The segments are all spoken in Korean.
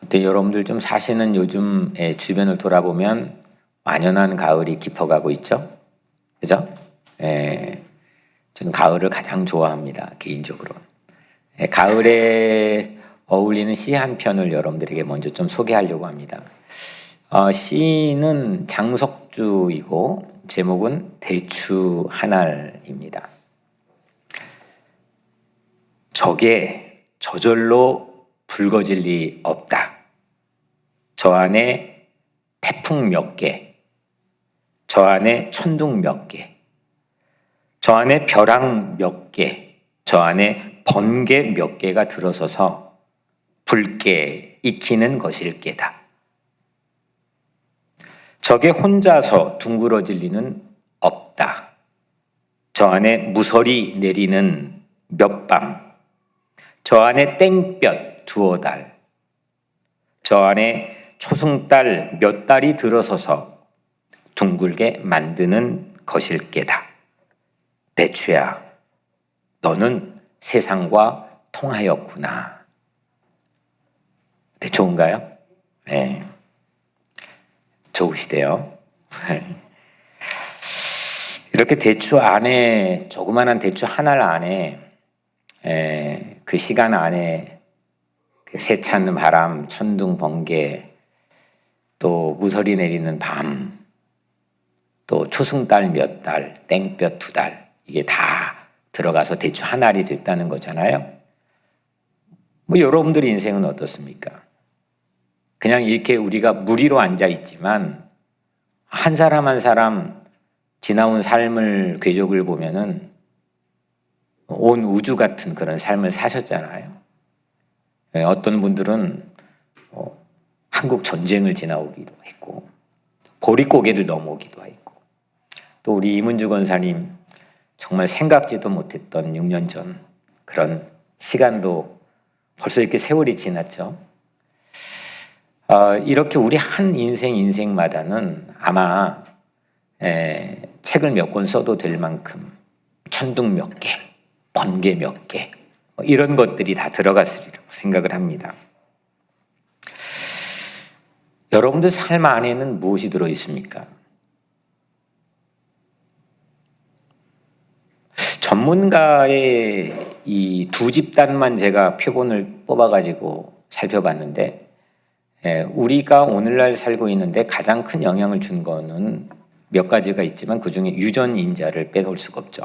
또 여러분들 좀 사시는 요즘의 주변을 돌아보면 완연한 가을이 깊어가고 있죠. 그죠? 저는 가을을 가장 좋아합니다. 개인적으로. 가을에 어울리는 시 한 편을 여러분들에게 먼저 좀 소개하려고 합니다. 시는 장석주이고 제목은 대추 한알입니다. 적에 저절로 붉어질 리 없다. 저 안에 태풍 몇 개, 저 안에 천둥 몇 개, 저 안에 벼랑 몇 개, 저 안에 번개 몇 개가 들어서서 붉게 익히는 것일게다. 적에 혼자서 둥그러질 리는 없다. 저 안에 무서리 내리는 몇 밤, 저 안에 땡볕 두어 달, 저 안에 초승달 몇 달이 들어서서 둥글게 만드는 것일게다. 대추야, 너는 세상과 통하였구나. 네, 좋은가요? 네, 좋으시대요. 이렇게 대추 안에, 조그만한 대추 하나 안에, 그 시간 안에 그 세찬 바람, 천둥, 번개, 또 무서리 내리는 밤, 또 초승달 몇 달, 땡볕 두 달, 이게 다 들어가서 대추 한 알이 됐다는 거잖아요. 뭐 여러분들의 인생은 어떻습니까? 그냥 이렇게 우리가 무리로 앉아 있지만 한 사람 한 사람 지나온 삶을 궤적을 보면은 온 우주 같은 그런 삶을 사셨잖아요. 어떤 분들은 한국 전쟁을 지나오기도 했고 보릿고개를 넘어오기도 했고 또 우리 이문주 권사님 정말 생각지도 못했던 6년 전 그런 시간도 벌써 이렇게 세월이 지났죠. 이렇게 우리 한 인생마다는 아마 책을 몇 권 써도 될 만큼 천둥 몇 개, 번개 몇 개 이런 것들이 다 들어갔으리라고 생각을 합니다. 여러분들 삶 안에는 무엇이 들어있습니까? 전문가의 이 두 집단만 제가 표본을 뽑아가지고 살펴봤는데 우리가 오늘날 살고 있는데 가장 큰 영향을 준 거는 몇 가지가 있지만 그중에 유전인자를 빼놓을 수가 없죠.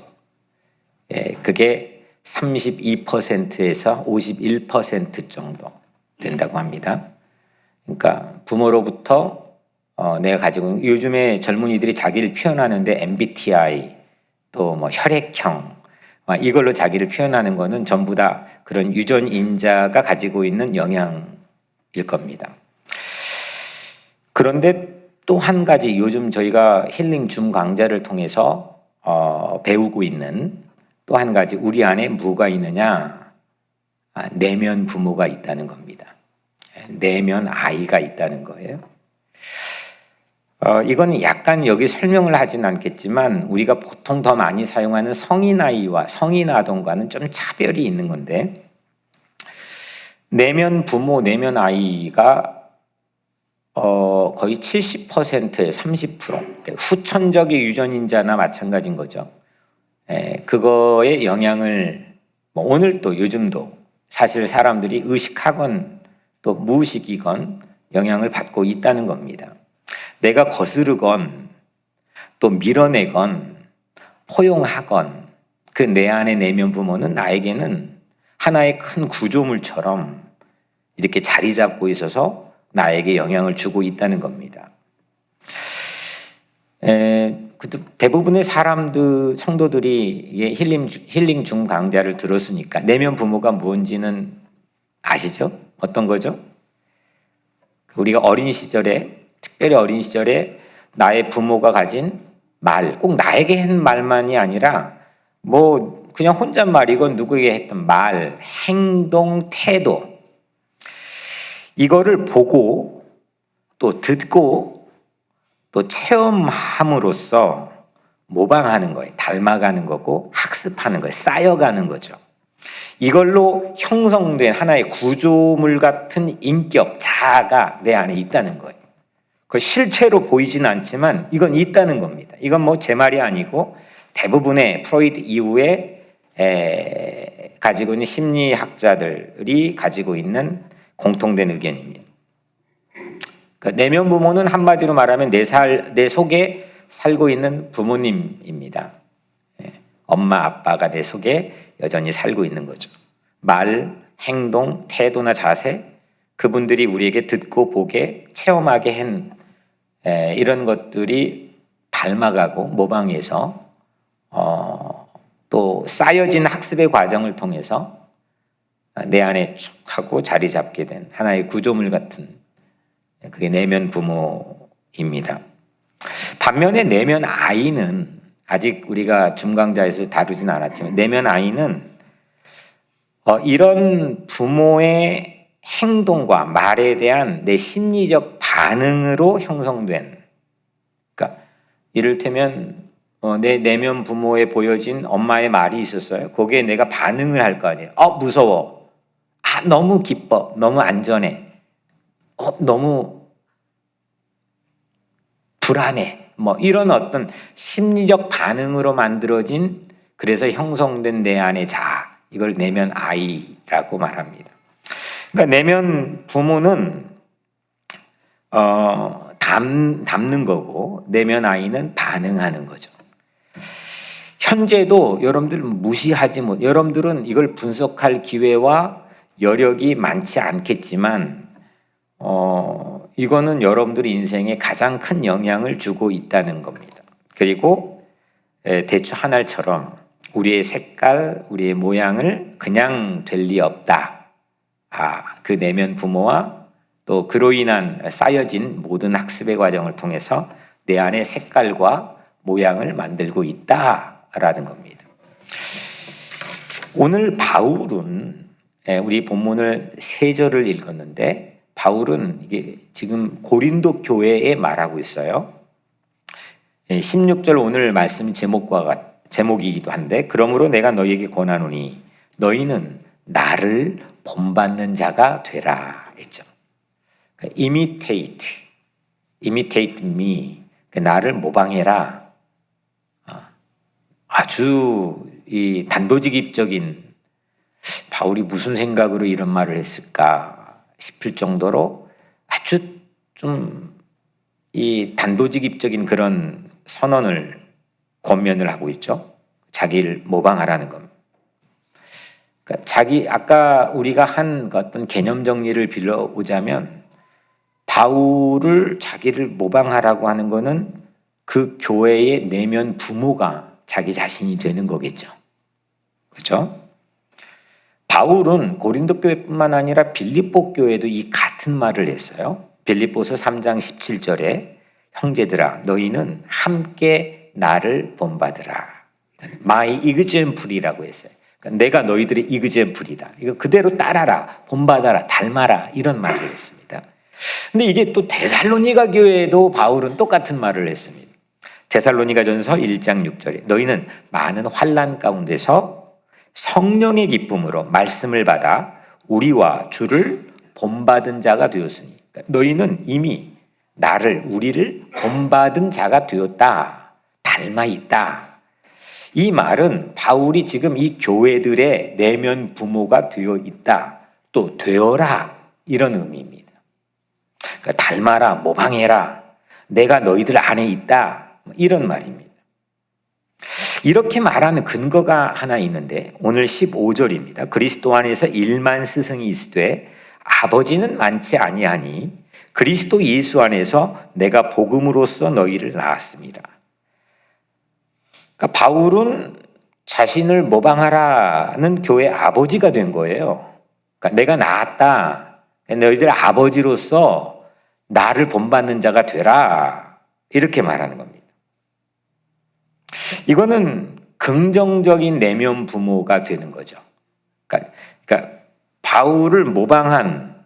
그게 32%에서 51% 정도 된다고 합니다. 그러니까 부모로부터 내가 가지고 있는 요즘에 젊은이들이 자기를 표현하는데 MBTI 또 뭐 혈액형 이걸로 자기를 표현하는 거는 전부 다 그런 유전인자가 가지고 있는 영향일 겁니다. 그런데 또 한 가지 요즘 저희가 힐링 줌 강좌를 통해서 배우고 있는 또 한 가지 우리 안에 뭐가 있느냐? 내면 부모가 있다는 겁니다. 내면 아이가 있다는 거예요. 이건 약간 여기 설명을 하진 않겠지만 우리가 보통 더 많이 사용하는 성인 아이와 성인 아동과는 좀 차별이 있는 건데 내면 부모, 내면 아이가 거의 70%에 30% 후천적인 유전인자나 마찬가지인 거죠. 그거의 영향을 오늘도 요즘도 사실 사람들이 의식하건 또 무의식이건 영향을 받고 있다는 겁니다. 내가 거스르건 또 밀어내건 포용하건 그 내 안의 내면 부모는 나에게는 하나의 큰 구조물처럼 이렇게 자리 잡고 있어서 나에게 영향을 주고 있다는 겁니다. 대부분의 사람들, 성도들이 힐링 중 강좌를 들었으니까 내면 부모가 뭔지는 아시죠? 어떤 거죠? 우리가 어린 시절에 특별히 어린 시절에 나의 부모가 가진 말, 꼭 나에게 한 말만이 아니라 뭐 그냥 혼잣말이건 누구에게 했던 말, 행동, 태도 이거를 보고 또 듣고 또 체험함으로써 모방하는 거예요. 닮아가는 거고 학습하는 거예요. 쌓여가는 거죠. 이걸로 형성된 하나의 구조물 같은 인격, 자아가 내 안에 있다는 거예요. 그 실체로 보이지는 않지만 이건 있다는 겁니다. 이건 뭐 제 말이 아니고 대부분의 프로이드 이후에 가지고 있는 심리학자들이 가지고 있는 공통된 의견입니다. 그러니까 내면 부모는 한마디로 말하면 내 속에 살고 있는 부모님입니다. 엄마, 아빠가 내 속에 여전히 살고 있는 거죠. 말, 행동, 태도나 자세, 그분들이 우리에게 듣고 보게 체험하게 한 이런 것들이 닮아가고 모방해서 또 쌓여진 학습의 과정을 통해서 내 안에 쭉 하고 자리 잡게 된 하나의 구조물 같은, 그게 내면 부모입니다. 반면에 내면 아이는 아직 우리가 중강자에서 다루진 않았지만, 내면 아이는 이런 부모의 행동과 말에 대한 내 심리적 반응으로 형성된, 그러니까 이를테면 내 내면 부모에 보여진 엄마의 말이 있었어요. 거기에 내가 반응을 할 거 아니에요. 무서워. 너무 기뻐. 너무 안전해. 너무 불안해. 뭐 이런 어떤 심리적 반응으로 만들어진, 그래서 형성된 내 안의 자아, 이걸 내면 아이라고 말합니다. 그러니까 내면 부모는 담는 거고, 내면 아이는 반응하는 거죠. 현재도 여러분들 무시하지 못, 여러분들은 이걸 분석할 기회와 여력이 많지 않겠지만 이거는 여러분들의 인생에 가장 큰 영향을 주고 있다는 겁니다. 그리고 대추 한 알처럼 우리의 색깔, 우리의 모양을 그냥 될 리 없다. 그 내면 부모와 또 그로 인한 쌓여진 모든 학습의 과정을 통해서 내 안의 색깔과 모양을 만들고 있다라는 겁니다. 오늘 바울은 우리 본문을 3절을 읽었는데, 바울은 이게 지금 고린도 교회에 말하고 있어요. 16절 오늘 말씀 제목이기도 한데, 그러므로 내가 너희에게 권하노니 너희는 나를 본받는 자가 되라 했죠. imitate me, 나를 모방해라. 아주 이 단도직입적인, 바울이 무슨 생각으로 이런 말을 했을까 싶을 정도로 아주 좀 이 단도직입적인 그런 선언을, 권면을 하고 있죠. 자기를 모방하라는 겁니다. 그러니까 아까 우리가 한 어떤 개념 정리를 빌려오자면, 바울을 자기를 모방하라고 하는 것은 그 교회의 내면 부모가 자기 자신이 되는 거겠죠. 그렇죠? 바울은 고린도 교회뿐만 아니라 빌립보 교회도 이 같은 말을 했어요. 빌립보서 3장 17절에 형제들아 너희는 함께 나를 본받으라. My example이라고 했어요. 그러니까 내가 너희들의 example이다. 이거 그대로 따라라, 본받아라, 닮아라, 이런 말을 했습니다. 근데 이게 또 데살로니가 교회에도 바울은 똑같은 말을 했습니다. 데살로니가전서 1장 6절에 너희는 많은 환난 가운데서 성령의 기쁨으로 말씀을 받아 우리와 주를 본받은 자가 되었으니, 그러니까 너희는 이미 우리를 본받은 자가 되었다, 닮아 있다. 이 말은 바울이 지금 이 교회들의 내면 부모가 되어 있다, 또 되어라, 이런 의미입니다. 그러니까 닮아라, 모방해라, 내가 너희들 안에 있다, 이런 말입니다. 이렇게 말하는 근거가 하나 있는데, 오늘 15절입니다. 그리스도 안에서 1만 스승이 있으되 아버지는 많지 아니하니 그리스도 예수 안에서 내가 복음으로써 너희를 낳았습니다. 그러니까 바울은 자신을 모방하라는 교회 아버지가 된 거예요. 그러니까 내가 낳았다, 너희들 아버지로서 나를 본받는 자가 되라, 이렇게 말하는 겁니다. 이거는 긍정적인 내면 부모가 되는 거죠. 그러니까 바울을 모방한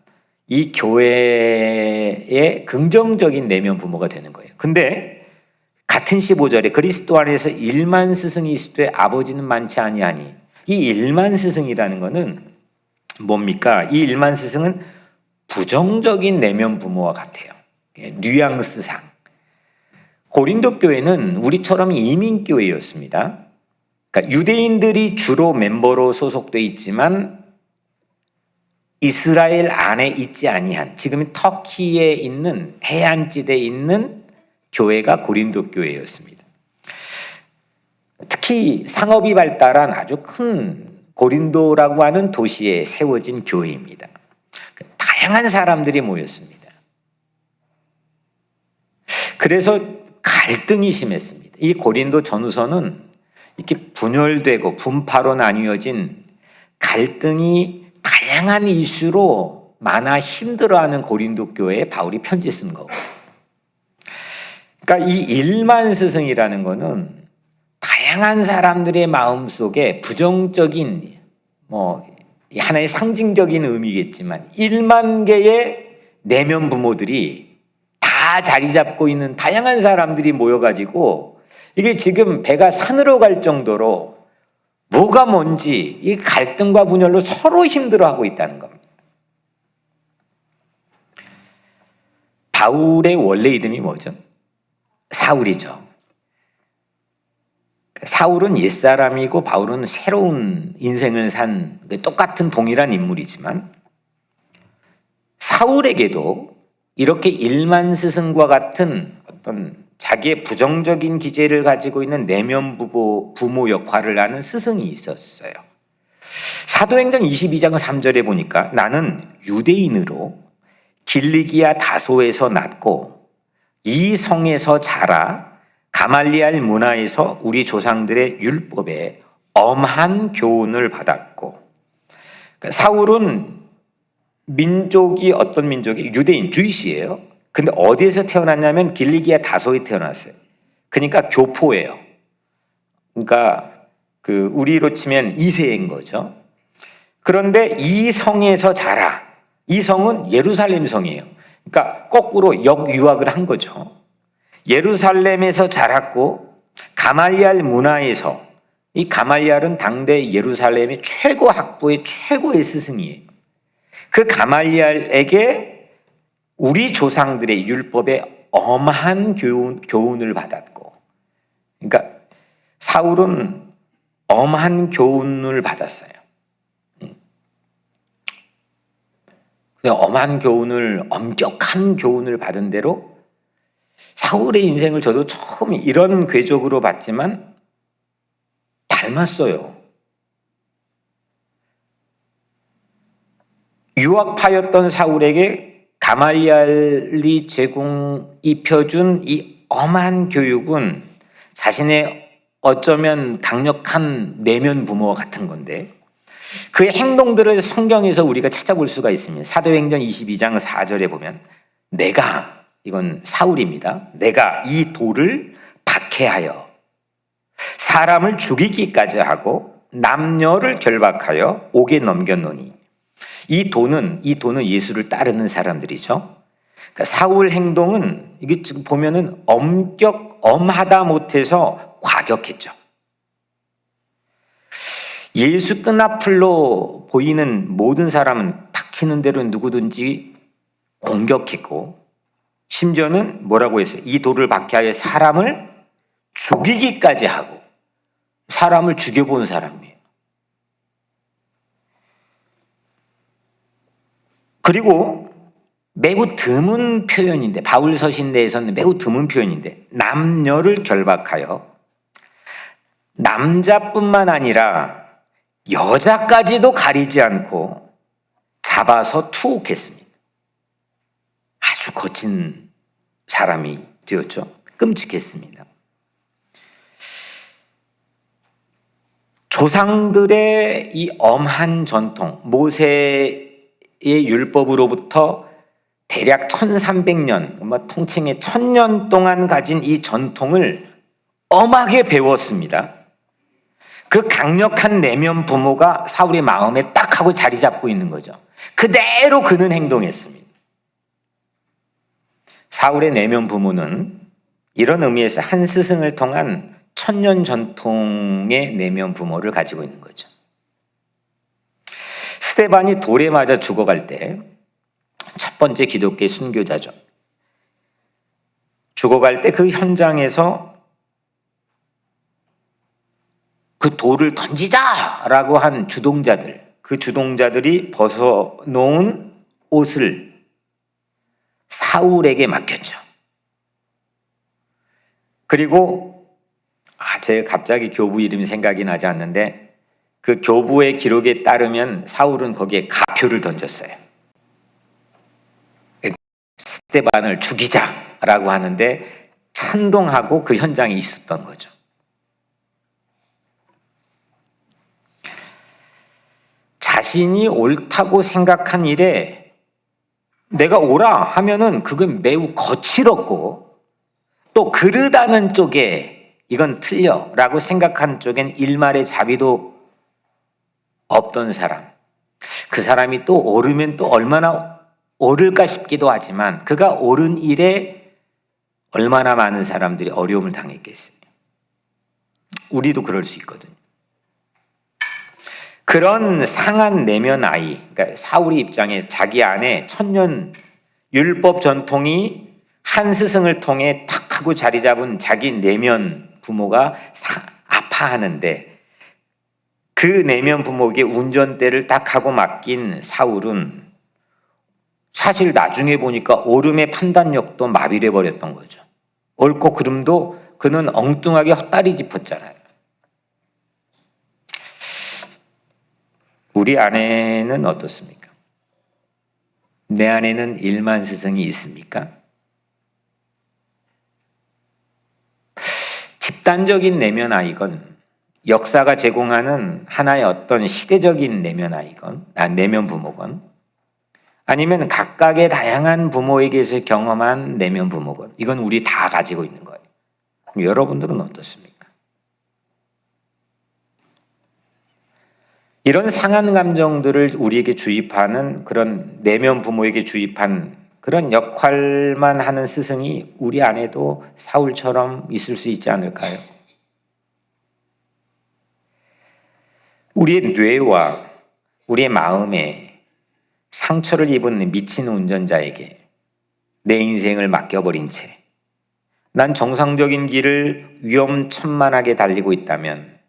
이 교회의 긍정적인 내면 부모가 되는 거예요. 근데 같은 15절에 그리스도 안에서 1만 스승이 있으되 아버지는 많지 아니하니, 이 일만 스승이라는 것은 뭡니까? 이 일만 스승은 부정적인 내면 부모와 같아요. 뉘앙스상. 고린도 교회는 우리처럼 이민교회였습니다. 그러니까 유대인들이 주로 멤버로 소속돼 있지만 이스라엘 안에 있지 아니한, 지금 터키에 있는 해안지대에 있는 교회가 고린도 교회였습니다. 특히 상업이 발달한 아주 큰 고린도라고 하는 도시에 세워진 교회입니다. 다양한 사람들이 모였습니다. 그래서 갈등이 심했습니다. 이 고린도 전후서는 이렇게 분열되고 분파로 나뉘어진 갈등이 다양한 이슈로 많아 힘들어하는 고린도 교회에 바울이 편지 쓴 거거든요. 그러니까 이 일만 스승이라는 거는 다양한 사람들의 마음속에 부정적인 하나의 상징적인 의미겠지만 1만 개의 내면 부모들이 다 자리 잡고 있는 다양한 사람들이 모여가지고 이게 지금 배가 산으로 갈 정도로 뭐가 뭔지 이 갈등과 분열로 서로 힘들어하고 있다는 겁니다. 바울의 원래 이름이 뭐죠? 사울이죠. 사울은 옛사람이고 바울은 새로운 인생을 산 똑같은 동일한 인물이지만 사울에게도 이렇게 일만 스승과 같은 어떤 자기의 부정적인 기제를 가지고 있는 내면 부모 역할을 하는 스승이 있었어요. 사도행전 22장 3절에 보니까 나는 유대인으로 길리기아 다소에서 났고 이 성에서 자라 가말리알 문화에서 우리 조상들의 율법에 엄한 교훈을 받았고, 그러니까 사울은 민족이 어떤 민족이 유대인 주이시예요. 근데 어디에서 태어났냐면 길리기아 다소에 태어났어요. 그러니까 교포예요. 그러니까 우리로 치면 2세인 거죠. 그런데 이 성에서 자라. 이 성은 예루살렘 성이에요. 그러니까 거꾸로 역유학을 한 거죠. 예루살렘에서 자랐고 가말리알 문화에서, 이 가말리알은 당대 예루살렘의 최고 학부의 최고의 스승이에요. 그 가말리알에게 우리 조상들의 율법에 엄한 교훈을 받았고, 그러니까 사울은 엄한 교훈을 받았어요. 엄한 교훈을, 엄격한 교훈을 받은 대로 사울의 인생을 저도 처음 이런 궤적으로 봤지만 닮았어요. 유학파였던 사울에게 가말리알이 입혀준 이 엄한 교육은 자신의 어쩌면 강력한 내면 부모와 같은 건데 그의 행동들을 성경에서 우리가 찾아볼 수가 있습니다. 사도행전 22장 4절에 보면 이건 사울입니다. 내가 이 돌을 박해하여 사람을 죽이기까지 하고 남녀를 결박하여 옥에 넘겼노니 이 돈은 예수를 따르는 사람들이죠. 그러니까 사울 행동은 이게 지금 보면은 엄하다 못해서 과격했죠. 예수 끈앞으로 보이는 모든 사람은 닥치는 대로 누구든지 공격했고, 심지어는 뭐라고 했어요? 이 돌을 박해하여 사람을 죽이기까지 하고, 사람을 죽여본 사람이에요. 그리고 매우 드문 표현인데, 바울 서신 내에서는 매우 드문 표현인데, 남녀를 결박하여 남자뿐만 아니라 여자까지도 가리지 않고 잡아서 투옥했습니다. 아주 거친 사람이 되었죠. 끔찍했습니다. 조상들의 이 엄한 전통, 모세의 율법으로부터 대략 1300년, 통칭의 1000년 동안 가진 이 전통을 엄하게 배웠습니다. 그 강력한 내면 부모가 사울의 마음에 딱 하고 자리 잡고 있는 거죠. 그대로 그는 행동했습니다. 사울의 내면 부모는 이런 의미에서 한 스승을 통한 1000년 전통의 내면 부모를 가지고 있는 거죠. 스데반이 돌에 맞아 죽어갈 때 첫 번째 기독교의 순교자죠. 죽어갈 때 그 현장에서 그 돌을 던지자라고 한 주동자들, 그 주동자들이 벗어놓은 옷을 사울에게 맡겼죠. 그리고 제가 갑자기 교부 이름이 생각이 나지 않는데 그 교부의 기록에 따르면 사울은 거기에 가표를 던졌어요. 스데반을 죽이자라고 하는데 찬동하고 그 현장에 있었던 거죠. 자신이 옳다고 생각한 일에 내가 옳아 하면은 그건 매우 거칠었고, 또 그르다는 쪽에 이건 틀려 라고 생각한 쪽엔 일말의 자비도 없던 사람, 그 사람이 또 옳으면 또 얼마나 옳을까 싶기도 하지만 그가 옳은 일에 얼마나 많은 사람들이 어려움을 당했겠어요. 우리도 그럴 수 있거든요. 그런 상한 내면 아이, 그러니까 사울의 입장에 자기 안에 천년 율법 전통이 한 스승을 통해 탁 하고 자리 잡은 자기 내면 부모가 아파하는데, 그 내면 부모에게 운전대를 딱 하고 맡긴 사울은 사실 나중에 보니까 옳음의 판단력도 마비돼 버렸던 거죠. 옳고 그름도 그는 엉뚱하게 헛다리 짚었잖아요. 우리 안에는 어떻습니까? 내 안에는 일만 스승이 있습니까? 집단적인 내면 아이건, 역사가 제공하는 하나의 어떤 시대적인 내면 아이건, 내면 부모건, 아니면 각각의 다양한 부모에게서 경험한 내면 부모건, 이건 우리 다 가지고 있는 거예요. 여러분들은 어떻습니까? 이런 상한 감정들을 우리에게 주입하는, 그런 내면 부모에게 주입한 그런 역할만 하는 스승이 우리 안에도 사울처럼 있을 수 있지 않을까요? 우리의 뇌와 우리의 마음에 상처를 입은 미친 운전자에게 내 인생을 맡겨버린 채 난 정상적인 길을 위험천만하게 달리고 있다면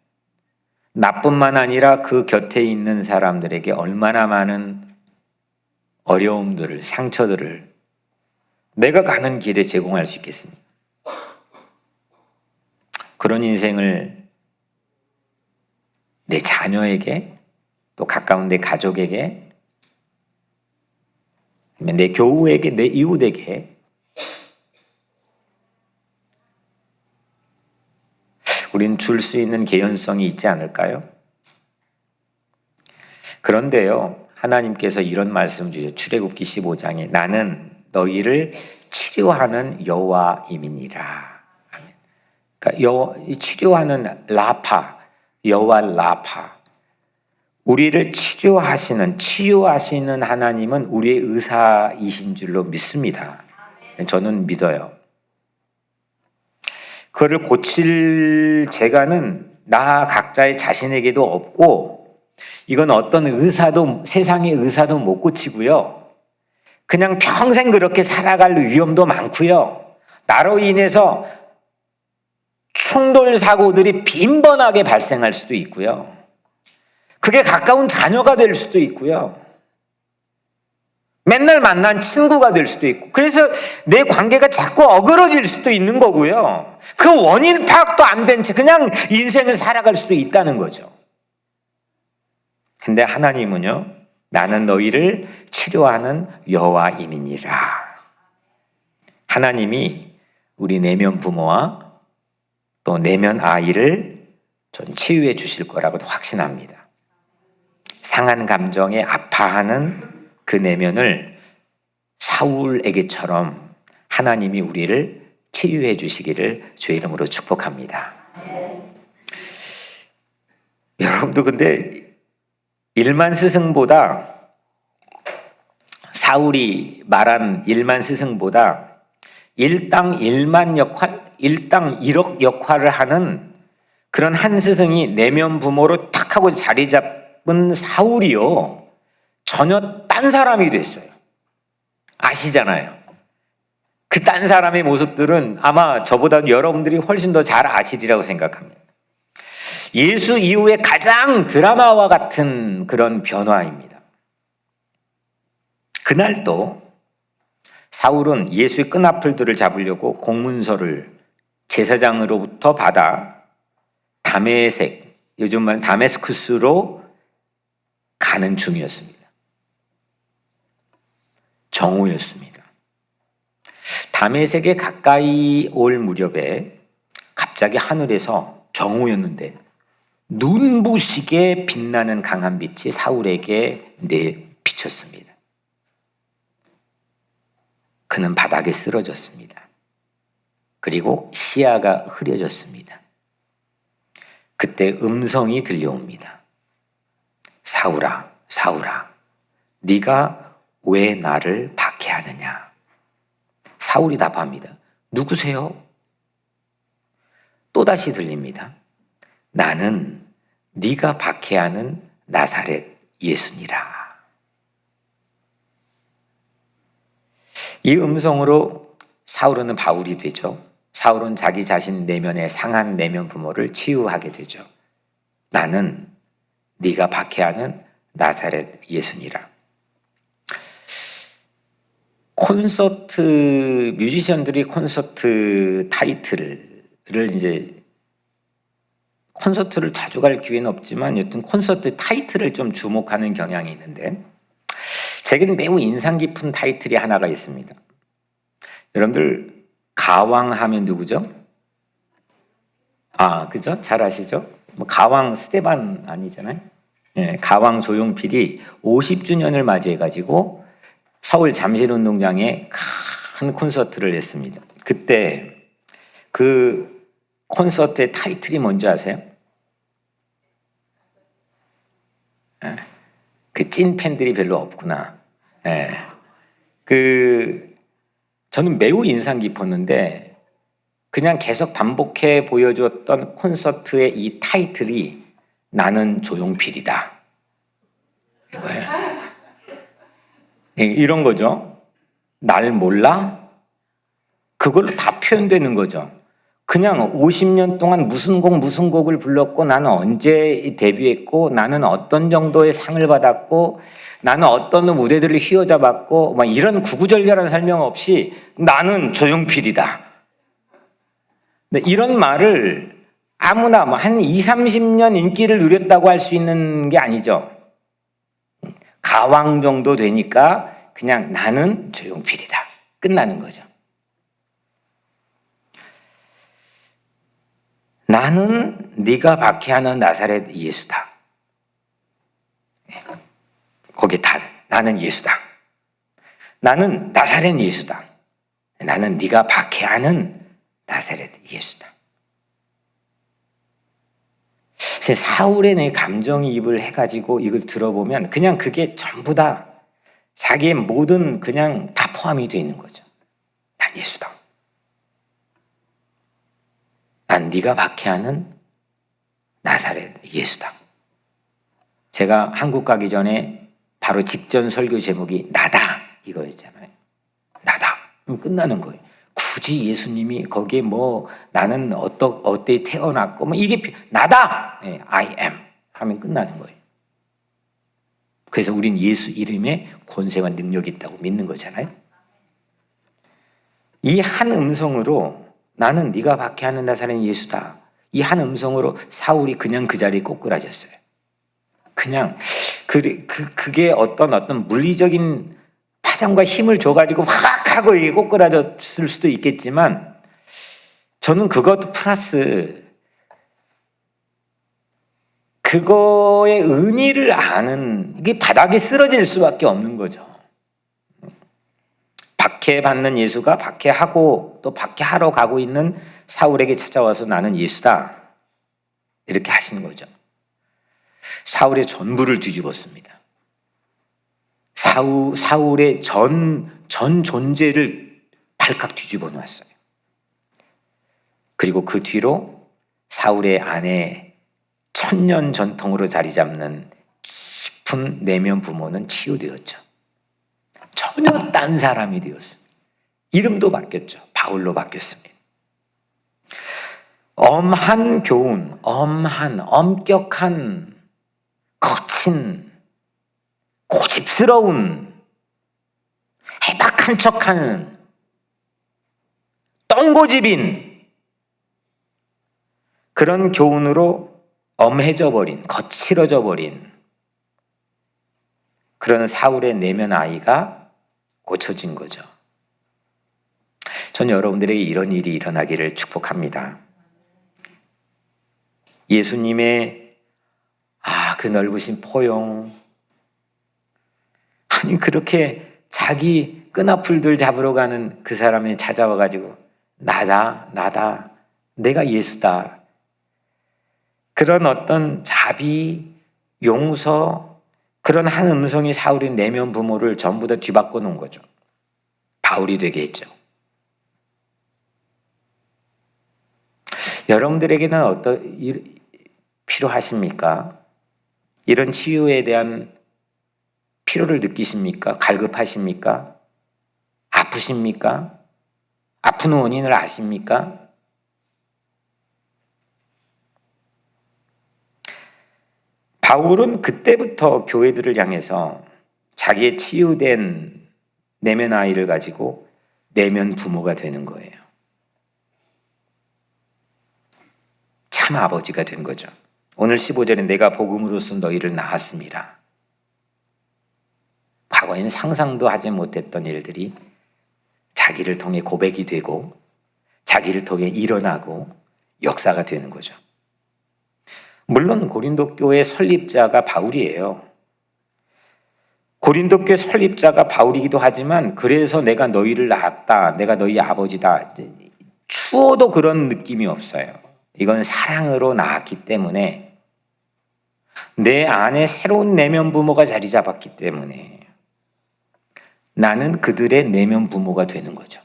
나뿐만 아니라 그 곁에 있는 사람들에게 얼마나 많은 어려움들을, 상처들을 내가 가는 길에 제공할 수 있겠습니까? 그런 인생을 내 자녀에게, 또 가까운 내 가족에게, 내 교우에게, 내 이웃에게 우린 줄 수 있는 개연성이 있지 않을까요? 그런데요, 하나님께서 이런 말씀 주셔. 출애굽기 15장에 나는 너희를 치료하는 여호와임이니라. 그러니까 치료하는 라파, 여호와 라파. 우리를 치유하시는 하나님은 우리의 의사이신 줄로 믿습니다. 저는 믿어요. 그거를 고칠 재간은 나 각자의 자신에게도 없고, 이건 어떤 의사도, 세상의 의사도 못 고치고요. 그냥 평생 그렇게 살아갈 위험도 많고요. 나로 인해서 충돌 사고들이 빈번하게 발생할 수도 있고요. 그게 가까운 자녀가 될 수도 있고요. 맨날 만난 친구가 될 수도 있고, 그래서 내 관계가 자꾸 어그러질 수도 있는 거고요. 그 원인 파악도 안 된 채 그냥 인생을 살아갈 수도 있다는 거죠. 근데 하나님은요, 나는 너희를 치료하는 여호와임이니라. 하나님이 우리 내면 부모와 또 내면 아이를 전 치유해 주실 거라고 확신합니다. 상한 감정에 아파하는 그 내면을 사울에게처럼 하나님이 우리를 치유해 주시기를 주의 이름으로 축복합니다. 여러분도 근데 일만 스승보다, 사울이 말한 일만 스승보다 일당 1만 역할, 일당 1억 역할을 하는 그런 한 스승이 내면 부모로 탁 하고 자리 잡은 사울이요, 전혀 딴 사람이 됐어요. 아시잖아요. 그 딴 사람의 모습들은 아마 저보다 여러분들이 훨씬 더 잘 아시리라고 생각합니다. 예수 이후에 가장 드라마와 같은 그런 변화입니다. 그날 또 사울은 예수의 끈앞을들을 잡으려고 공문서를 제사장으로부터 받아 다메섹, 요즘 말은 다메스쿠스로 가는 중이었습니다. 정오였습니다. 다메섹에 가까이 올 무렵에 갑자기 하늘에서 정오였는데 눈부시게 빛나는 강한 빛이 사울에게 비쳤습니다. 그는 바닥에 쓰러졌습니다. 그리고 시야가 흐려졌습니다. 그때 음성이 들려옵니다. 사울아, 사울아, 네가 왜 나를 박해하느냐? 사울이 답합니다. 누구세요? 또다시 들립니다. 나는 네가 박해하는 나사렛 예수니라. 이 음성으로 사울은 바울이 되죠. 사울은 자기 자신 내면의 상한 내면 부모를 치유하게 되죠. 나는 네가 박해하는 나사렛 예수니라. 콘서트 뮤지션들이 콘서트 타이틀을 이제 콘서트를 자주 갈 기회는 없지만 여튼 콘서트 타이틀을 좀 주목하는 경향이 있는데 제게는 매우 인상 깊은 타이틀이 하나가 있습니다. 여러분들 가왕 하면 누구죠? 그죠? 잘 아시죠? 가왕 스테반 아니잖아요. 예, 가왕 조용필이 50주년을 맞이해가지고 서울 잠실운동장에 큰 콘서트를 했습니다. 그때 그 콘서트의 타이틀이 뭔지 아세요? 그 찐 팬들이 별로 없구나. 저는 매우 인상 깊었는데 그냥 계속 반복해 보여주었던 콘서트의 이 타이틀이 나는 조용필이다. 이거예요. 이런 거죠. 날 몰라? 그걸로 다 표현되는 거죠. 그냥 50년 동안 무슨 곡을 불렀고 나는 언제 데뷔했고 나는 어떤 정도의 상을 받았고 나는 어떤 무대들을 휘어잡았고 막 이런 구구절절한 설명 없이 나는 조용필이다. 근데 이런 말을 아무나 한 20-30년 인기를 누렸다고 할 수 있는 게 아니죠. 가왕 정도 되니까 그냥 나는 조용필이다. 끝나는 거죠. 나는 네가 박해하는 나사렛 예수다. 거기 다 나는 예수다. 나는 나사렛 예수다. 나는 네가 박해하는 나사렛 예수다. 사울의 내 감정이입을 해가지고 이걸 들어보면 그냥 그게 전부 다 자기의 모든 그냥 다 포함이 되어 있는 거죠. 난 예수다. 난 네가 박해하는 나사렛 예수다. 제가 한국 가기 전에 바로 직전 설교 제목이 나다 이거였잖아요. 나다. 그럼 끝나는 거예요. 굳이 예수님이 거기에 나는 어때 태어났고 이게 나다. I am 하면 끝나는 거예요. 그래서 우린 예수 이름에 권세와 능력이 있다고 믿는 거잖아요. 이 한 음성으로 나는 네가 박해하는 나사렛 예수다. 이 한 음성으로 사울이 그냥 그 자리에 꼬꾸라졌어요. 그냥 그게 어떤 물리적인 파장과 힘을 줘가지고 확 하고 이게 꼬꾸라졌을 수도 있겠지만 저는 그것도 플러스 그거의 의미를 아는 이게 바닥에 쓰러질 수밖에 없는 거죠. 박해받는 예수가 박해하고 또 박해하러 가고 있는 사울에게 찾아와서 나는 예수다. 이렇게 하시는 거죠. 사울의 전부를 뒤집었습니다. 사울의 전 존재를 발칵 뒤집어 놓았어요. 그리고 그 뒤로 사울의 안에 1000년 전통으로 자리 잡는 아픈 내면 부모는 치유되었죠. 전혀 딴 사람이 되었습니다. 이름도 바뀌었죠. 바울로 바뀌었습니다. 엄한 교훈, 엄격한, 거친, 고집스러운, 해박한 척하는, 똥고집인 그런 교훈으로 엄해져 버린, 거칠어져 버린 그런 사울의 내면 아이가 고쳐진 거죠. 전 여러분들에게 이런 일이 일어나기를 축복합니다. 예수님의 그 넓으신 포용, 아니 그렇게 자기 끈앞풀들 잡으러 가는 그 사람이 찾아와가지고 나다 내가 예수다, 그런 어떤 자비, 용서, 그런 한 음성이 사울의 내면 부모를 전부 다 뒤바꿔 놓은 거죠. 바울이 되게 했죠. 여러분들에게는 어떤 필요하십니까? 이런 치유에 대한 필요를 느끼십니까? 갈급하십니까? 아프십니까? 아픈 원인을 아십니까? 바울은 그때부터 교회들을 향해서 자기의 치유된 내면 아이를 가지고 내면 부모가 되는 거예요. 참 아버지가 된 거죠. 오늘 15절에 내가 복음으로써 너희를 낳았습니다. 과거에는 상상도 하지 못했던 일들이 자기를 통해 고백이 되고 자기를 통해 일어나고 역사가 되는 거죠. 물론 고린도 교회 설립자가 바울이에요. 고린도 교회 설립자가 바울이기도 하지만 그래서 내가 너희를 낳았다, 내가 너희 아버지다, 추워도 그런 느낌이 없어요. 이건 사랑으로 낳았기 때문에, 내 안에 새로운 내면 부모가 자리 잡았기 때문에 나는 그들의 내면 부모가 되는 거죠.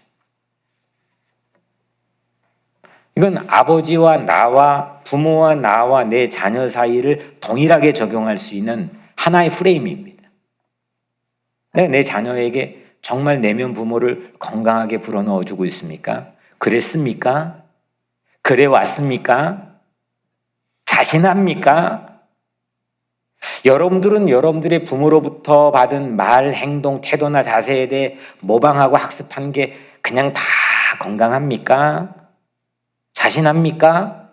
이건 아버지와 나와, 부모와 나와 내 자녀 사이를 동일하게 적용할 수 있는 하나의 프레임입니다. 내가 내 자녀에게 정말 내면 부모를 건강하게 불어넣어주고 있습니까? 그랬습니까? 그래 왔습니까? 자신합니까? 여러분들은 여러분들의 부모로부터 받은 말, 행동, 태도나 자세에 대해 모방하고 학습한 게 그냥 다 건강합니까? 자신합니까?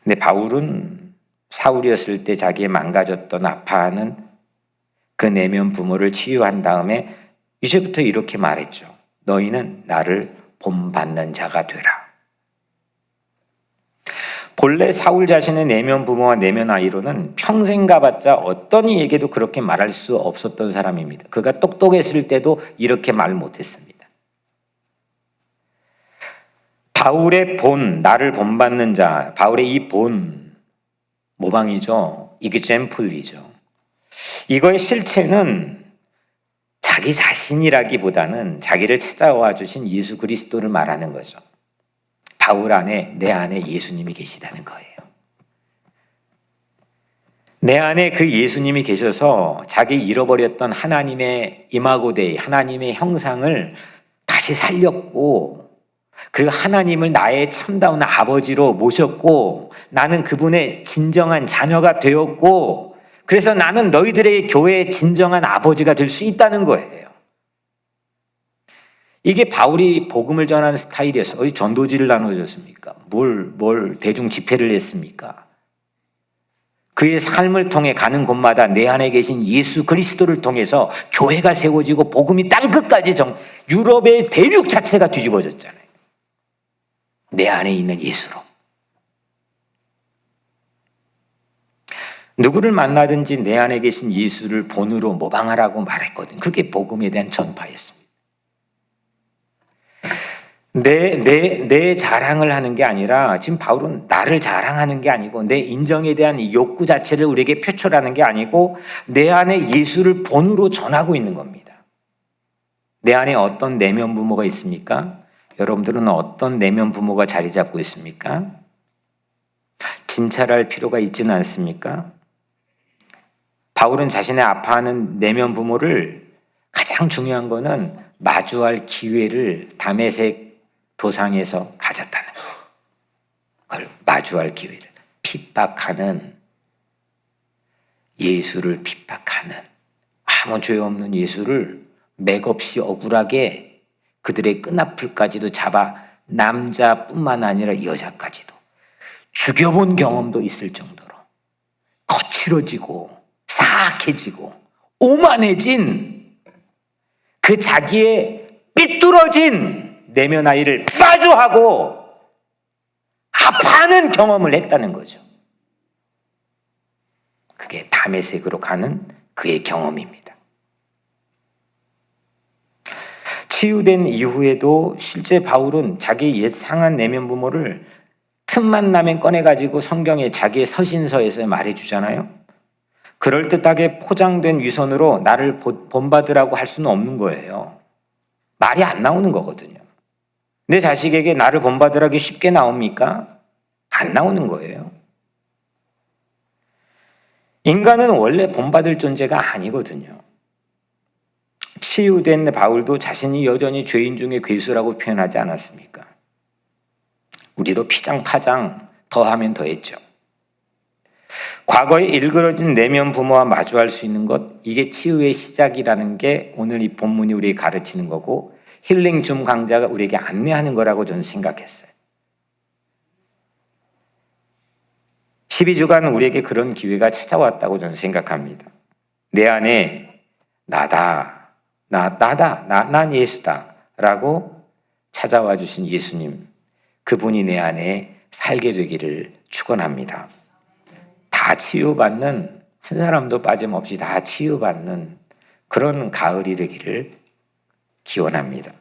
근데 바울은 사울이었을 때 자기의 망가졌던 아파하는 그 내면 부모를 치유한 다음에 이제부터 이렇게 말했죠. 너희는 나를 본받는 자가 되라. 본래 사울 자신의 내면 부모와 내면 아이로는 평생 가봤자 어떤 이에게도 그렇게 말할 수 없었던 사람입니다. 그가 똑똑했을 때도 이렇게 말 못했습니다. 바울의 본, 나를 본받는 자, 바울의 이 본, 모방이죠. example이죠. 이거의 실체는 자기 자신이라기보다는 자기를 찾아와 주신 예수 그리스도를 말하는 거죠. 바울 안에, 내 안에 예수님이 계시다는 거예요. 내 안에 그 예수님이 계셔서 자기 잃어버렸던 하나님의 이마고 데이, 하나님의 형상을 다시 살렸고, 그리고 하나님을 나의 참다운 아버지로 모셨고, 나는 그분의 진정한 자녀가 되었고, 그래서 나는 너희들의 교회의 진정한 아버지가 될 수 있다는 거예요. 이게 바울이 복음을 전하는 스타일이었어요. 어디 전도지를 나눠줬습니까? 뭘 대중 집회를 했습니까? 그의 삶을 통해 가는 곳마다 내 안에 계신 예수 그리스도를 통해서 교회가 세워지고 복음이 땅끝까지 유럽의 대륙 자체가 뒤집어졌잖아요. 내 안에 있는 예수로. 누구를 만나든지 내 안에 계신 예수를 본으로 모방하라고 말했거든. 그게 복음에 대한 전파였습니다. 내 자랑을 하는 게 아니라, 지금 바울은 나를 자랑하는 게 아니고 내 인정에 대한 욕구 자체를 우리에게 표출하는 게 아니고 내 안에 예수를 본으로 전하고 있는 겁니다. 내 안에 어떤 내면 부모가 있습니까? 여러분들은 어떤 내면 부모가 자리 잡고 있습니까? 진찰할 필요가 있지는 않습니까? 바울은 자신의 아파하는 내면 부모를 가장 중요한 거는 마주할 기회를 다메섹 도상에서 가졌다는 거예요. 그걸 마주할 기회를, 핍박하는, 예수를 핍박하는, 아무 죄 없는 예수를 맥없이 억울하게 그들의 끈앞을까지도 잡아 남자뿐만 아니라 여자까지도 죽여본 경험도 있을 정도로 거칠어지고 사악해지고 오만해진 그 자기의 삐뚤어진 내면 아이를 마주하고 아파하는 경험을 했다는 거죠. 그게 다메섹으로 가는 그의 경험입니다. 치유된 이후에도 실제 바울은 자기 옛 상한 내면 부모를 틈만 나면 꺼내가지고 성경에 자기의 서신서에서 말해주잖아요. 그럴듯하게 포장된 위선으로 나를 본받으라고 할 수는 없는 거예요. 말이 안 나오는 거거든요. 내 자식에게 나를 본받으라기 쉽게 나옵니까? 안 나오는 거예요. 인간은 원래 본받을 존재가 아니거든요. 치유된 바울도 자신이 여전히 죄인 중에 괴수라고 표현하지 않았습니까? 우리도 피장파장 더하면 더했죠. 과거에 일그러진 내면 부모와 마주할 수 있는 것, 이게 치유의 시작이라는 게 오늘 이 본문이 우리에게 가르치는 거고 힐링 줌 강자가 우리에게 안내하는 거라고 저는 생각했어요. 12주간 우리에게 그런 기회가 찾아왔다고 저는 생각합니다. 내 안에 난 예수다 라고 찾아와 주신 예수님, 그분이 내 안에 살게 되기를 축원합니다. 다 치유받는, 한 사람도 빠짐없이 다 치유받는 그런 가을이 되기를 기원합니다.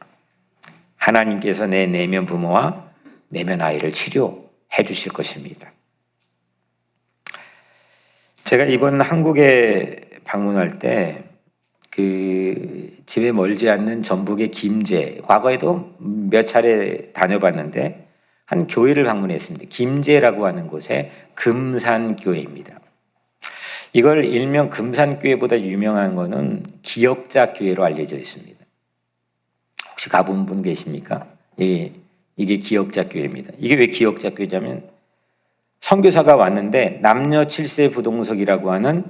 하나님께서 내 내면 부모와 내면 아이를 치료해 주실 것입니다. 제가 이번 한국에 방문할 때 그 집에 멀지 않는 전북의 김제, 과거에도 몇 차례 다녀봤는데 한 교회를 방문했습니다. 김제라고 하는 곳에 금산교회입니다. 이걸 일명 금산교회보다 유명한 거는 기역자교회로 알려져 있습니다. 혹시 가본 분 계십니까? 이게 기역자교회입니다. 이게 왜 기역자교회냐면 선교사가 왔는데 남녀 7세 부동석이라고 하는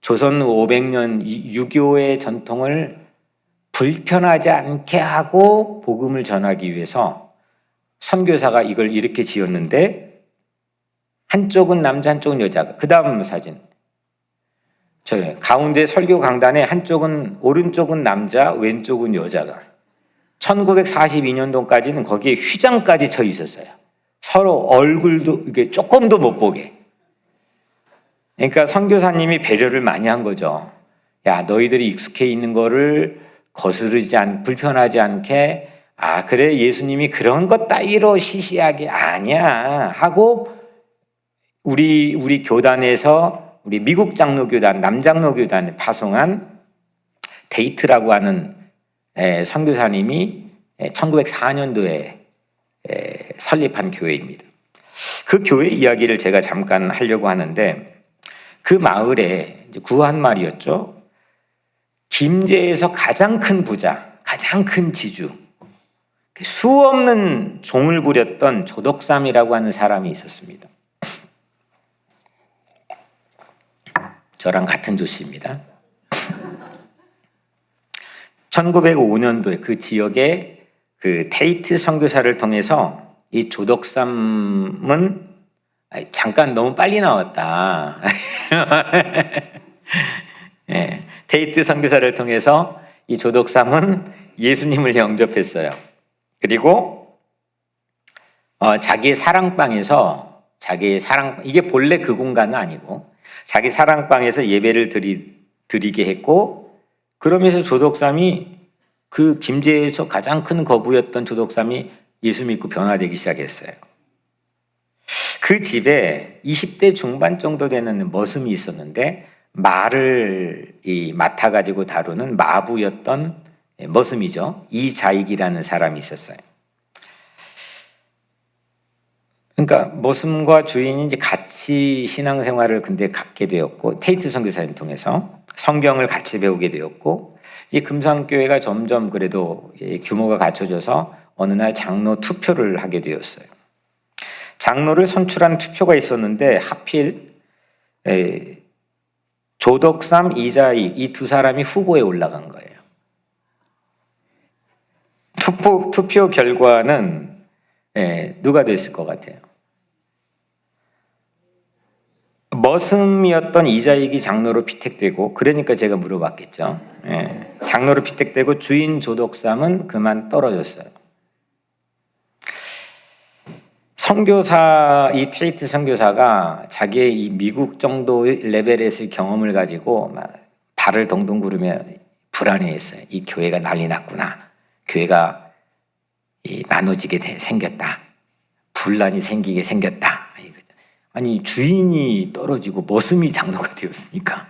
조선 500년 유교의 전통을 불편하지 않게 하고 복음을 전하기 위해서 선교사가 이걸 이렇게 지었는데 한쪽은 남자 한쪽은 여자가, 그 다음 사진 저 가운데 설교 강단에 한쪽은 오른쪽은 남자 왼쪽은 여자가 1942년도까지는 거기에 휘장까지 쳐 있었어요. 서로 얼굴도 이게 조금도 못 보게. 그러니까 선교사님이 배려를 많이 한 거죠. 야, 너희들이 익숙해 있는 거를 불편하지 않게, 그래, 예수님이 그런 것 따위로 시시하게 아니야 하고 우리 교단에서 우리 미국 장로교단, 남장로교단에 파송한 데이트라고 하는 선교사님이 1904년도에 설립한 교회입니다. 그 교회 이야기를 제가 잠깐 하려고 하는데, 그 마을에 구한말이었죠. 김제에서 가장 큰 부자, 가장 큰 지주, 수없는 종을 부렸던 조덕삼이라고 하는 사람이 있었습니다. 저랑 같은 조씨입니다. 1905년도에 그 지역에 그 테이트 선교사를 통해서 이 조덕삼은 잠깐 너무 빨리 나왔다. 네, 테이트 선교사를 통해서 이 조덕삼은 예수님을 영접했어요. 그리고 자기의 사랑방에서 이게 본래 그 공간은 아니고 자기 사랑방에서 예배를 드리게 했고, 그러면서 조덕삼이 그 김제에서 가장 큰 거부였던 조덕삼이 예수 믿고 변화되기 시작했어요. 그 집에 20대 중반 정도 되는 머슴이 있었는데 말을 맡아가지고 다루는 마부였던 머슴이죠. 이자익이라는 사람이 있었어요. 그러니까 머슴과 주인이 이제 같이 같이 신앙생활을 근데 갖게 되었고, 테이트 선교사님 통해서 성경을 같이 배우게 되었고, 이 금산교회가 점점 그래도 규모가 갖춰져서 어느 날 장로 투표를 하게 되었어요. 장로를 선출한 투표가 있었는데 하필 조덕삼, 이자익 이 두 사람이 후보에 올라간 거예요. 투표 결과는 누가 됐을 것 같아요? 머슴이었던 이자익이 장로로 피택되고, 그러니까 제가 물어봤겠죠. 장로로 피택되고 주인 조덕삼은 그만 떨어졌어요. 선교사, 이 테이트 선교사가 자기의 이 미국 정도의 레벨에서의 경험을 가지고 막 발을 동동 구르며 불안해했어요. 이 교회가 난리 났구나. 교회가 나눠지게 생겼다. 분란이 생기게 생겼다. 아니, 주인이 떨어지고 머슴이 장로가 되었으니까.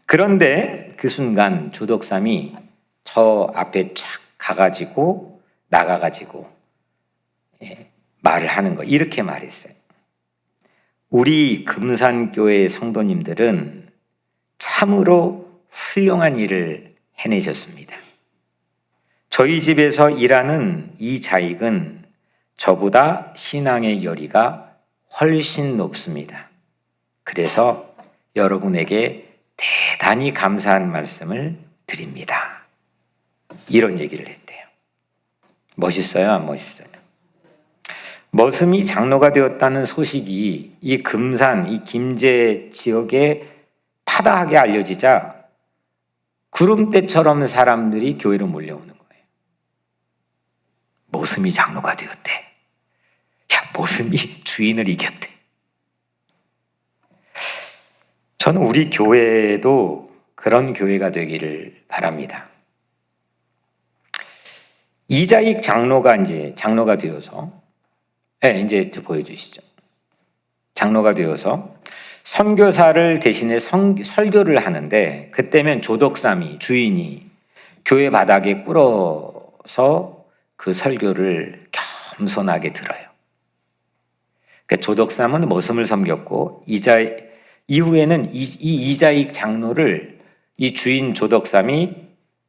그런데 그 순간 조덕삼이 저 앞에 쫙 가가지고 나가가지고 말을 하는 거, 이렇게 말했어요. 우리 금산교회 성도님들은 참으로 훌륭한 일을 해내셨습니다. 저희 집에서 일하는 이 자익은 저보다 신앙의 열의가 훨씬 높습니다. 그래서 여러분에게 대단히 감사한 말씀을 드립니다. 이런 얘기를 했대요. 멋있어요, 안 멋있어요? 머슴이 장로가 되었다는 소식이 이 금산, 이 김제 지역에 파다하게 알려지자 구름대처럼 사람들이 교회로 몰려오는 거예요. 머슴이 장로가 되었대. 야, 머슴이 주인을 이겼대. 저는 우리 교회도 그런 교회가 되기를 바랍니다. 이자익 장로가 이제 장로가 되어서, 이제 보여주시죠. 장로가 되어서 선교사를 대신해 설교를 하는데, 그때면 조덕삼이, 주인이 교회 바닥에 꿇어서 그 설교를 겸손하게 들어요. 그러니까 조덕삼은 머슴을 섬겼고, 이후에는 이 이자익 장로를 이 주인 조덕삼이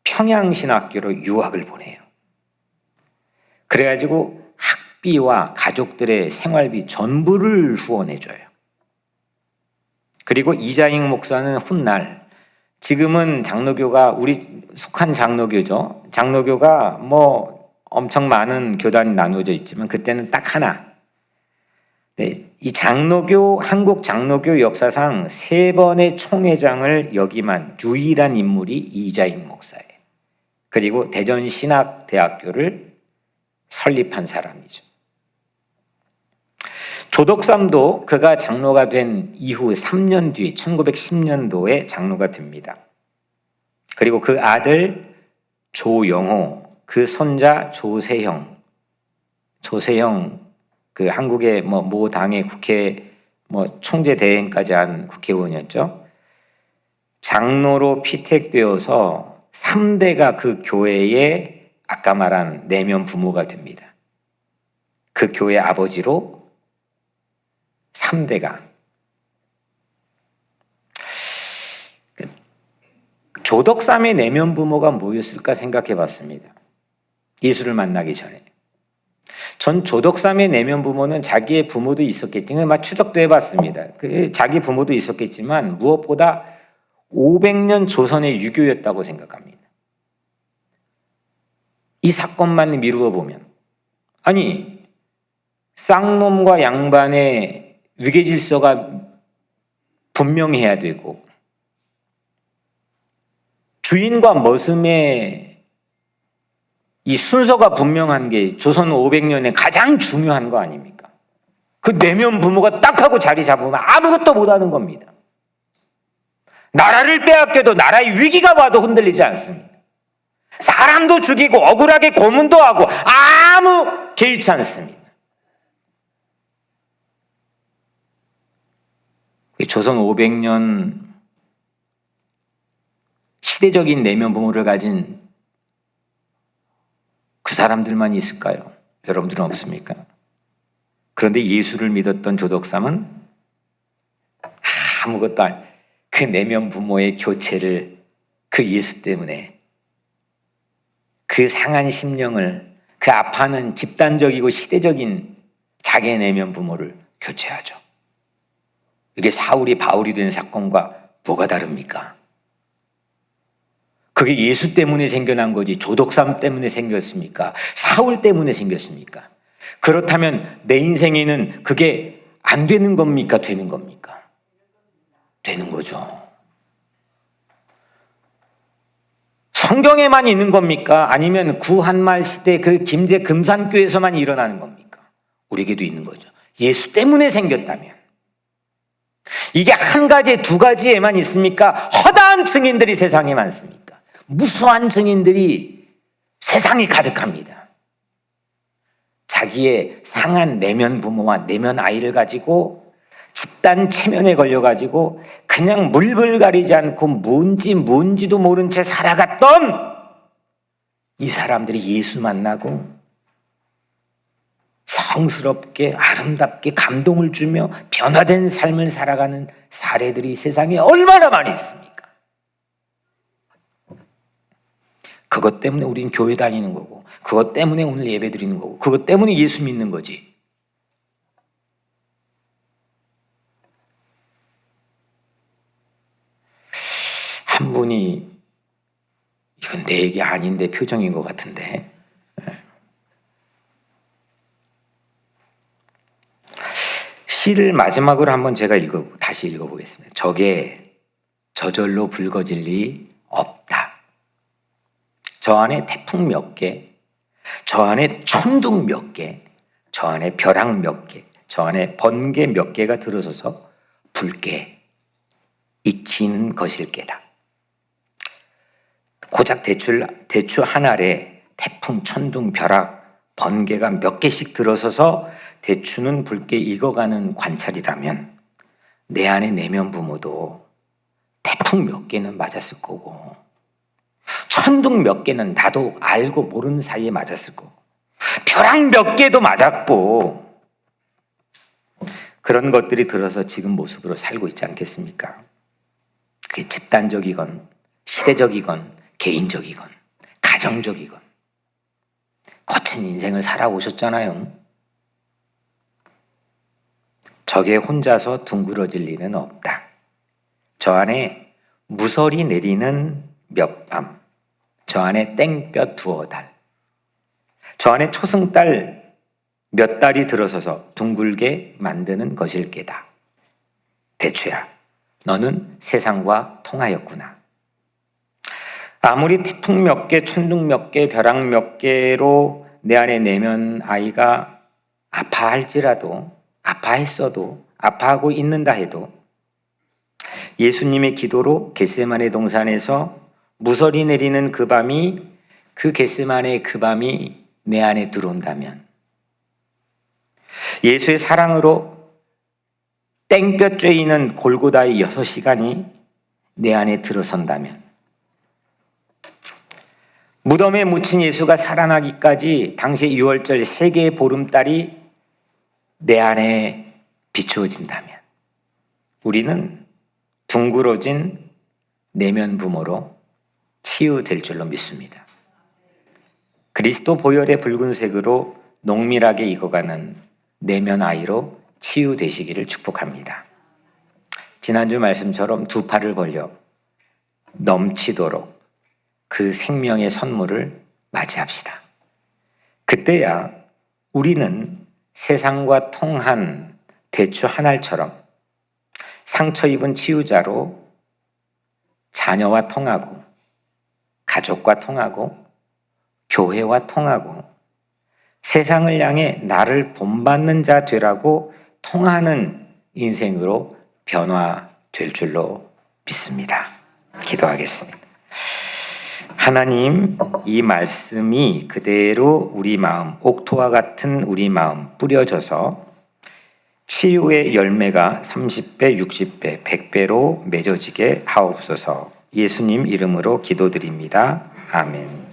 평양신학교로 유학을 보내요. 그래가지고 학비와 가족들의 생활비 전부를 후원해줘요. 그리고 이자익 목사는 훗날, 지금은 장로교가, 우리 속한 장로교죠. 장로교가 뭐 엄청 많은 교단이 나누어져 있지만 그때는 딱 하나. 이 장로교, 한국 장로교 역사상 3번의 총회장을 역임한 유일한 인물이 이자익 목사예요. 그리고 대전신학대학교를 설립한 사람이죠. 조덕삼도 그가 장로가 된 이후 3년 뒤 1910년도에 장로가 됩니다. 그리고 그 아들 조영호, 그 손자 조세형 그 한국의 모 당의 국회 총재 대행까지 한 국회의원이었죠. 장로로 피택되어서 3대가 그 교회의 아까 말한 내면 부모가 됩니다. 그 교회 아버지로 3대가. 조덕삼의 내면 부모가 뭐였을까 생각해 봤습니다. 예수를 만나기 전에. 전 조덕삼의 내면 부모는 자기의 부모도 있었겠지만, 막 추적도 해봤습니다. 자기 부모도 있었겠지만 무엇보다 500년 조선의 유교였다고 생각합니다. 이 사건만 미루어 보면, 아니, 쌍놈과 양반의 위계질서가 분명해야 되고, 주인과 머슴의 이 순서가 분명한 게 조선 500년에 가장 중요한 거 아닙니까? 그 내면 부모가 딱 하고 자리 잡으면 아무것도 못하는 겁니다. 나라를 빼앗겨도 나라의 위기가 와도 흔들리지 않습니다. 사람도 죽이고 억울하게 고문도 하고 아무 개의치 않습니다. 조선 500년 시대적인 내면 부모를 가진 그 사람들만 있을까요? 여러분들은 없습니까? 그런데 예수를 믿었던 조덕삼은 아무것도 그 내면 부모의 교체를 그 예수 때문에 그 상한 심령을 그 아파하는 집단적이고 시대적인 자기의 내면 부모를 교체하죠. 이게 사울이 바울이 된 사건과 뭐가 다릅니까? 그게 예수 때문에 생겨난 거지 조덕삼 때문에 생겼습니까? 사울 때문에 생겼습니까? 그렇다면 내 인생에는 그게 안 되는 겁니까? 되는 겁니까? 되는 거죠. 성경에만 있는 겁니까? 아니면 구한말 시대 그 김제 금산교에서만 일어나는 겁니까? 우리에게도 있는 거죠. 예수 때문에 생겼다면. 이게 한 가지, 두 가지에만 있습니까? 허다한 증인들이 세상에 많습니까? 무수한 증인들이 세상이 가득합니다. 자기의 상한 내면 부모와 내면 아이를 가지고 집단 체면에 걸려가지고 그냥 물불 가리지 않고 뭔지도 모른 채 살아갔던 이 사람들이 예수 만나고 성스럽게 아름답게 감동을 주며 변화된 삶을 살아가는 사례들이 세상에 얼마나 많이 있습니까? 그것 때문에 우리는 교회 다니는 거고, 그것 때문에 오늘 예배 드리는 거고, 그것 때문에 예수 믿는 거지. 한 분이 이건 내 얘기 아닌데 표정인 것 같은데, 시를 마지막으로 한번 제가 다시 읽어보겠습니다. 적에 저절로 붉어질 리 없다. 저 안에 태풍 몇 개, 저 안에 천둥 몇 개, 저 안에 벼락 몇 개, 저 안에 번개 몇 개가 들어서서 붉게 익히는 것일게다. 고작 대추 한 알에 태풍, 천둥, 벼락, 번개가 몇 개씩 들어서서 대추는 붉게 익어가는 관찰이라면 내 안에 내면 부모도 태풍 몇 개는 맞았을 거고 천둥 몇 개는 나도 알고 모르는 사이에 맞았을 거고 벼락 몇 개도 맞았고 그런 것들이 들어서 지금 모습으로 살고 있지 않겠습니까? 그게 집단적이건 시대적이건 개인적이건 가정적이건 거친 인생을 살아오셨잖아요. 적에 혼자서 둥그러질 리는 없다. 저 안에 무설이 내리는 몇 밤, 저 안에 땡볕 두어 달, 저 안에 초승달 몇 달이 들어서서 둥글게 만드는 것일게다. 대추야, 너는 세상과 통하였구나. 아무리 태풍 몇 개, 천둥 몇 개, 벼락 몇 개로 내 안에 내면 아이가 아파할지라도 아파했어도 아파하고 있는다 해도 예수님의 기도로 겟세마네 동산에서 무설이 내리는 그 밤이 그 겟세마네 그 밤이 내 안에 들어온다면 예수의 사랑으로 땡볕 쬐이는 골고다의 6시간이 내 안에 들어선다면 무덤에 묻힌 예수가 살아나기까지 당시 6월절 3개의 보름달이 내 안에 비추어진다면 우리는 둥그러진 내면 부모로 치유될 줄로 믿습니다. 그리스도 보혈의 붉은색으로 농밀하게 익어가는 내면 아이로 치유되시기를 축복합니다. 지난주 말씀처럼 두 팔을 벌려 넘치도록 그 생명의 선물을 맞이합시다. 그때야 우리는 세상과 통한 대추 한 알처럼 상처 입은 치유자로 자녀와 통하고 가족과 통하고 교회와 통하고 세상을 향해 나를 본받는 자 되라고 통하는 인생으로 변화될 줄로 믿습니다. 기도하겠습니다. 하나님, 이 말씀이 그대로 우리 마음, 옥토와 같은 우리 마음 뿌려져서 치유의 열매가 30배, 60배, 100배로 맺어지게 하옵소서. 예수님 이름으로 기도드립니다. 아멘.